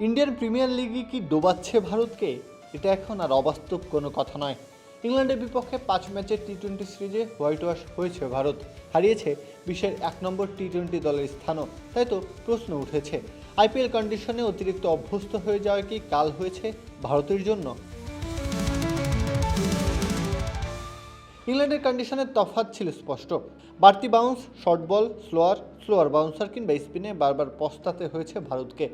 Indian premier লিগে কি ডোবাচ্ছে ভারতকে? এটা এখন আর অবাস্তব কোনো কথা নয়। ইংল্যান্ডের বিপক্ষে 5 ম্যাচের টি-20 সিরিজে হোয়াইট ওয়াশ হয়েছে ভারত, হারিয়েছে বিশ্বের 1 নম্বর টি-20 দলের স্থানও। তাই তো প্রশ্ন উঠেছে, আইপিএল কন্ডিশনে অতিরিক্ত অভ্যস্ত হয়ে যাওয়া কি কাল হয়েছে ভারতের জন্য? ইংল্যান্ডের কন্ডিশনের তফাৎ ছিল স্পষ্ট। বাড়তি bounce, short ball, slower bouncer কিংবা স্পিনে বারবার পস্তাতে হয়েছে ভারতকে।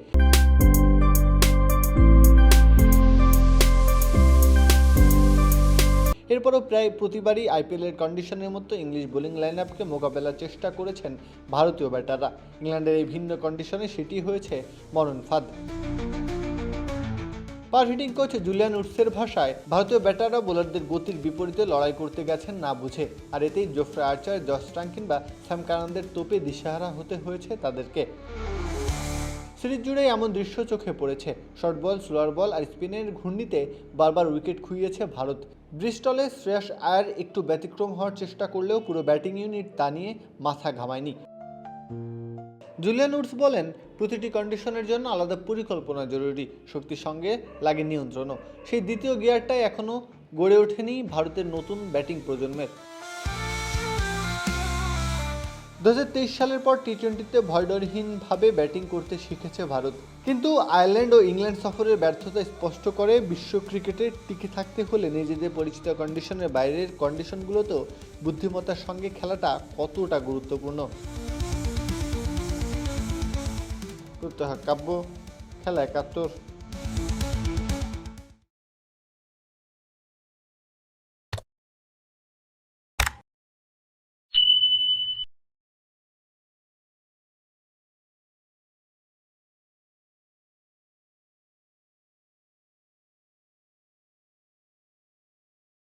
এরপরও প্রায় প্রতিবারই আইপিএলের কন্ডিশনের মতো ইংলিশ বোলিং লাইন আপকে মোকাবেলার চেষ্টা করেছেন ভারতীয় ব্যাটাররা। ইংল্যান্ডের এই ভিন্ন কন্ডিশনে সেটি হয়েছে মরণ ফাঁদ। পাওয়ার হিটিং কোচ জুলিয়ান উডসের ভাষায়, ভারতীয় ব্যাটাররা বোলারদের গতির বিপরীতে লড়াই করতে গেছেন না বুঝে, আর এতেই জোফ্রে আর্চার, জস টাং কিংবা স্যাম কারানদের তোপে দিশেহারা হতে হয়েছে তাদেরকে। সিরিজ জুড়ে এমন দৃশ্য চোখে পড়েছে। শর্ট বল, স্লোয়ার বল আর স্পিনের ঘূর্ণিতে বারবার উইকেট খুইয়েছে ভারত। ব্রিস্টলে শ্রেয়াস আয়ার একটু ব্যতিক্রম হওয়ার চেষ্টা করলেও পুরো ব্যাটিং ইউনিট তা নিয়ে মাথা ঘামায়নি। জুলিয়ান উডস বলেন, প্রতিটি কন্ডিশনের জন্য আলাদা পরিকল্পনা জরুরি, শক্তির সঙ্গে লাগে নিয়ন্ত্রণও। সেই দ্বিতীয় গিয়ারটাই এখনও গড়ে ওঠেনি ভারতের নতুন ব্যাটিং প্রজন্মের। 2023 সালের পর টি-20তে ভয়ডরহীনভাবে ব্যাটিং করতে শিখেছে ভারত, কিন্তু আয়ারল্যান্ড ও ইংল্যান্ড সফরের ব্যর্থতা স্পষ্ট করে বিশ্ব ক্রিকেটে টিকে থাকতে হলে নিজেদের পরিচিত কন্ডিশনের বাইরের কন্ডিশনগুলোতেও বুদ্ধিমত্তার সঙ্গে খেলাটা কতটা গুরুত্বপূর্ণ। কাব্য, খেলা 71।